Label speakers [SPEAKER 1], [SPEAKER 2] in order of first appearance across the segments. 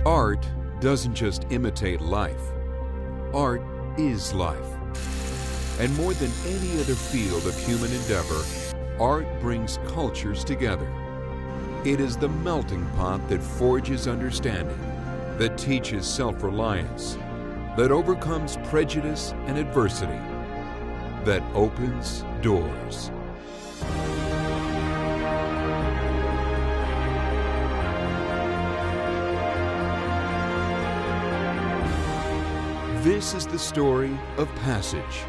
[SPEAKER 1] Art doesn't just imitate life. Art is life. And more than any other field of human endeavor, art brings cultures together. It is the melting pot that forges understanding, that teaches self-reliance, that overcomes prejudice and adversity, that opens doors. This is the story of Passage,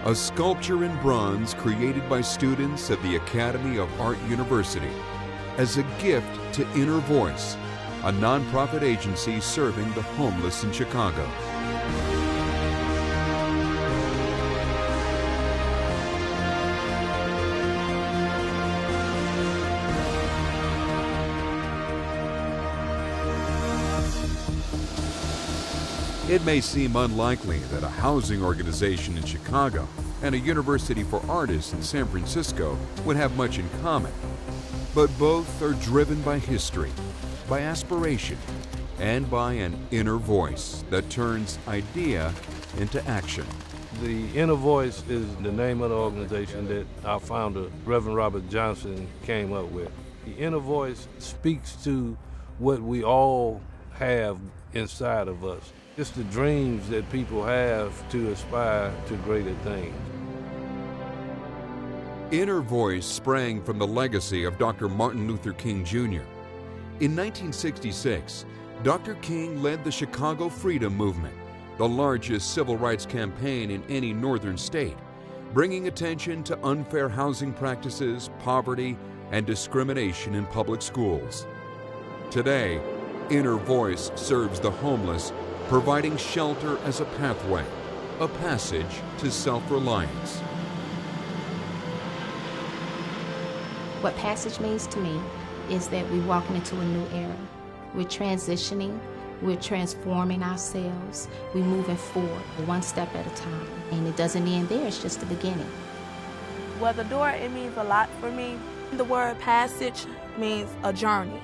[SPEAKER 1] a sculpture in bronze created by students at the Academy of Art University as a gift to Inner Voice, a nonprofit agency serving the homeless in Chicago. It may seem unlikely that a housing organization in Chicago and a university for artists in San Francisco would have much in common, but both are driven by history, by aspiration, and by an inner voice that turns idea into action.
[SPEAKER 2] The Inner Voice is the name of the organization that our founder, Reverend Robert Johnson, came up with. The Inner Voice speaks to what we all have inside of us. It's the dreams that people have to aspire to greater things.
[SPEAKER 1] Inner Voice sprang from the legacy of Dr. Martin Luther King Jr. In 1966, Dr. King led the Chicago Freedom Movement, the largest civil rights campaign in any northern state, bringing attention to unfair housing practices, poverty, and discrimination in public schools. Today, Inner Voice serves the homeless, providing shelter as a pathway, a passage to self-reliance.
[SPEAKER 3] What Passage means to me is that we're walking into a new era. We're transitioning, we're transforming ourselves, we're moving forward, one step at a time. And it doesn't end there, it's just the beginning.
[SPEAKER 4] Well, the door, it means a lot for me. The word passage means a journey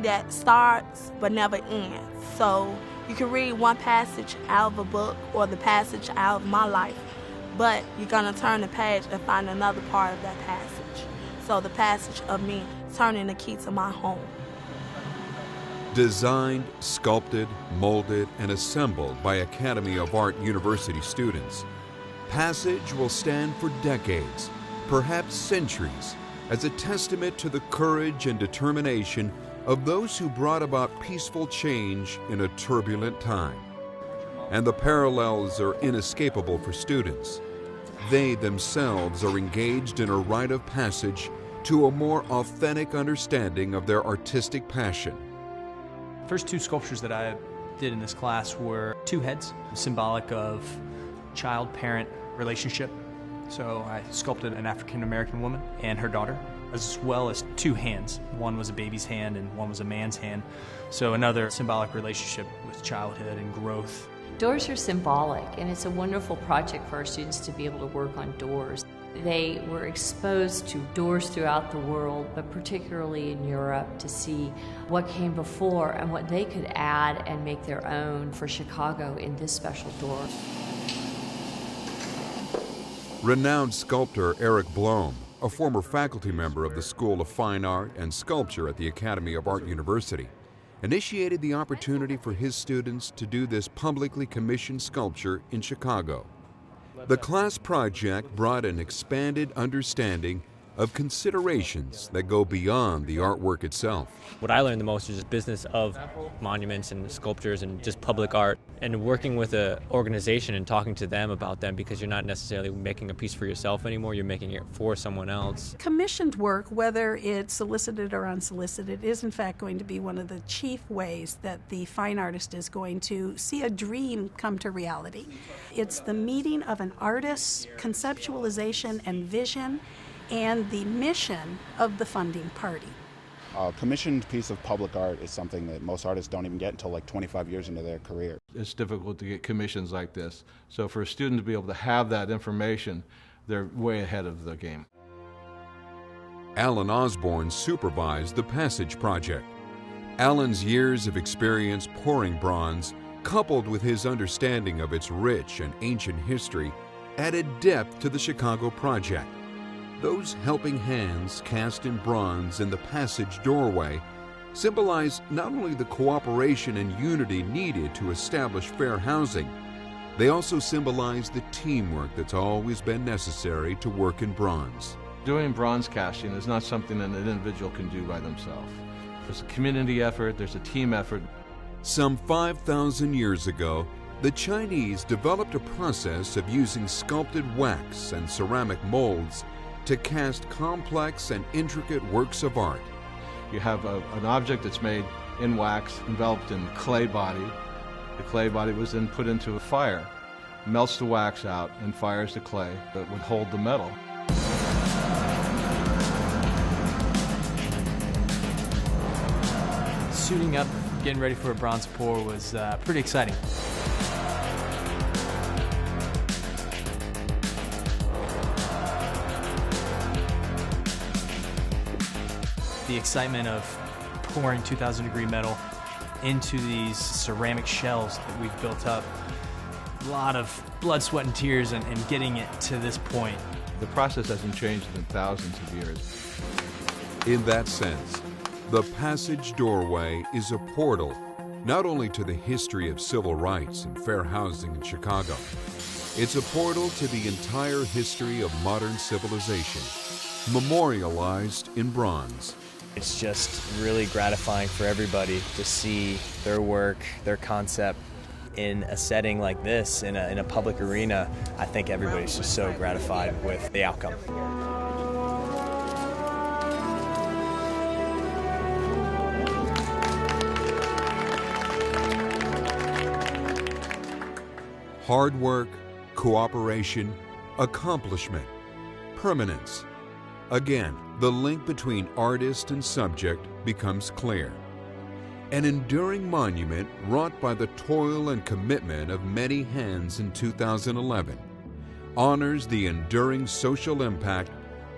[SPEAKER 4] that starts but never ends. So you can read one passage out of a book or the passage out of my life, but you're gonna turn the page and find another part of that passage. So the passage of me turning the key to my home.
[SPEAKER 1] Designed, sculpted, molded, and assembled by Academy of Art University students, Passage will stand for decades, perhaps centuries, as a testament to the courage and determination of those who brought about peaceful change in a turbulent time. And the parallels are inescapable for students. They themselves are engaged in a rite of passage to a more authentic understanding of their artistic passion.
[SPEAKER 5] The first two sculptures that I did in this class were two heads, symbolic of child-parent relationship. So I sculpted an African-American woman and her daughter, as well as two hands. One was a baby's hand and one was a man's hand. So another symbolic relationship with childhood and growth.
[SPEAKER 6] Doors are symbolic, and it's a wonderful project for our students to be able to work on doors. They were exposed to doors throughout the world, but particularly in Europe, to see what came before and what they could add and make their own for Chicago in this special door.
[SPEAKER 1] Renowned sculptor Eric Blome, a former faculty member of the School of Fine Art and Sculpture at the Academy of Art University, initiated the opportunity for his students to do this publicly commissioned sculpture in Chicago. The class project brought an expanded understanding of considerations that go beyond the artwork itself.
[SPEAKER 7] What I learned the most is just business of monuments and sculptures and just public art, and working with an organization and talking to them about them, because you're not necessarily making a piece for yourself anymore, you're making it for someone else.
[SPEAKER 8] Commissioned work, whether it's solicited or unsolicited, is in fact going to be one of the chief ways that the fine artist is going to see a dream come to reality. It's the meeting of an artist's conceptualization and vision and the mission of the funding party.
[SPEAKER 9] A commissioned piece of public art is something that most artists don't even get until like 25 years into their career.
[SPEAKER 2] It's difficult to get commissions like this. So for a student to be able to have that information, they're way ahead of the game.
[SPEAKER 1] Alan Osborne supervised the Passage project. Allen's years of experience pouring bronze, coupled with his understanding of its rich and ancient history, added depth to the Chicago project. Those helping hands cast in bronze in the passage doorway symbolize not only the cooperation and unity needed to establish fair housing, they also symbolize the teamwork that's always been necessary to work in bronze.
[SPEAKER 2] Doing bronze casting is not something that an individual can do by themselves. There's a community effort, there's a team effort.
[SPEAKER 1] Some 5,000 years ago, the Chinese developed a process of using sculpted wax and ceramic molds to cast complex and intricate works of art.
[SPEAKER 2] You have an object that's made in wax, enveloped in clay body. The clay body was then put into a fire, melts the wax out, and fires the clay that would hold the metal.
[SPEAKER 5] Suiting up, getting ready for a bronze pour was pretty exciting. The excitement of pouring 2,000-degree metal into these ceramic shells that we've built up. A lot of blood, sweat, and tears and getting it to this point.
[SPEAKER 2] The process hasn't changed in thousands of years.
[SPEAKER 1] In that sense, the passage doorway is a portal not only to the history of civil rights and fair housing in Chicago, it's a portal to the entire history of modern civilization, memorialized in bronze.
[SPEAKER 10] It's just really gratifying for everybody to see their work, their concept in a setting like this, in a public arena. I think everybody's just so gratified with the outcome.
[SPEAKER 1] Hard work, cooperation, accomplishment, permanence. Again, the link between artist and subject becomes clear. An enduring monument wrought by the toil and commitment of many hands in 2011 honors the enduring social impact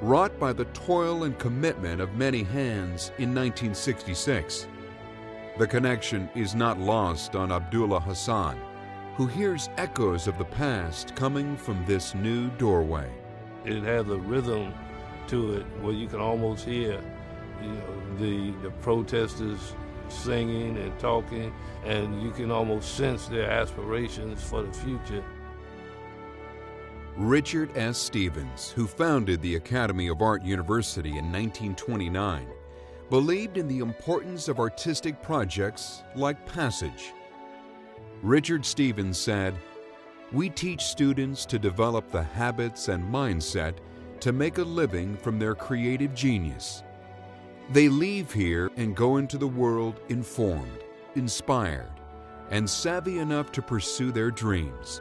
[SPEAKER 1] wrought by the toil and commitment of many hands in 1966. The connection is not lost on Abdullah Hassan, who hears echoes of the past coming from this new doorway.
[SPEAKER 2] It has a rhythm to it where you can almost hear, the protesters singing and talking, and you can almost sense their aspirations for the future.
[SPEAKER 1] Richard S. Stevens, who founded the Academy of Art University in 1929, believed in the importance of artistic projects like Passage. Richard Stevens said, "We teach students to develop the habits and mindset to make a living from their creative genius. They leave here and go into the world informed, inspired, and savvy enough to pursue their dreams,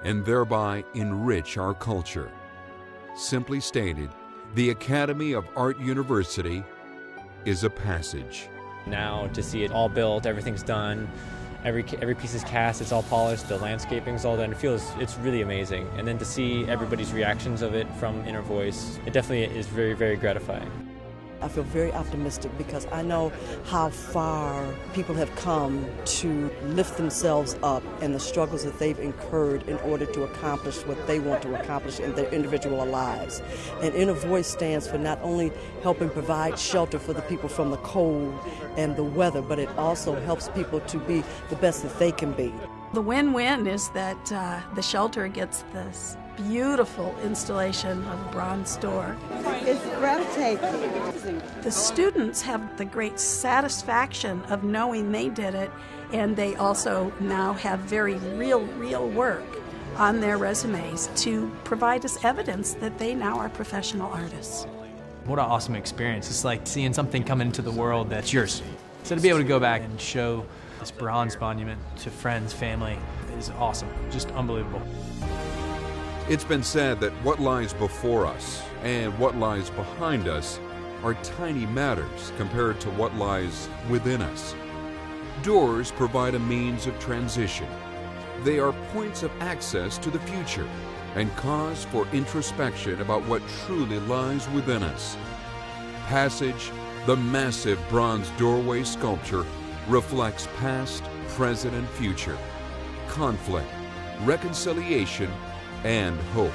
[SPEAKER 1] and thereby enrich our culture." Simply stated, the Academy of Art University is a passage.
[SPEAKER 7] Now to see it all built, everything's done, every piece is cast, it's all polished, the landscaping's all done, it's really amazing. And then to see everybody's reactions of it from Inner Voice, it definitely is very, very gratifying.
[SPEAKER 11] I feel very optimistic because I know how far people have come to lift themselves up and the struggles that they've incurred in order to accomplish what they want to accomplish in their individual lives. And Inner Voice stands for not only helping provide shelter for the people from the cold and the weather, but it also helps people to be the best that they can be.
[SPEAKER 8] The win-win is that the shelter gets this beautiful installation of a bronze door.
[SPEAKER 12] It's breathtaking.
[SPEAKER 8] The students have the great satisfaction of knowing they did it, and they also now have very real work on their resumes to provide us evidence that they now are professional artists.
[SPEAKER 5] What an awesome experience. It's like seeing something come into the world that's yours. So to be able to go back and show this bronze monument to friends, family, is awesome. Just unbelievable.
[SPEAKER 1] It's been said that what lies before us and what lies behind us are tiny matters compared to what lies within us. Doors provide a means of transition. They are points of access to the future and cause for introspection about what truly lies within us. Passage The massive bronze doorway sculpture reflects past, present, and future, conflict, reconciliation, and hope.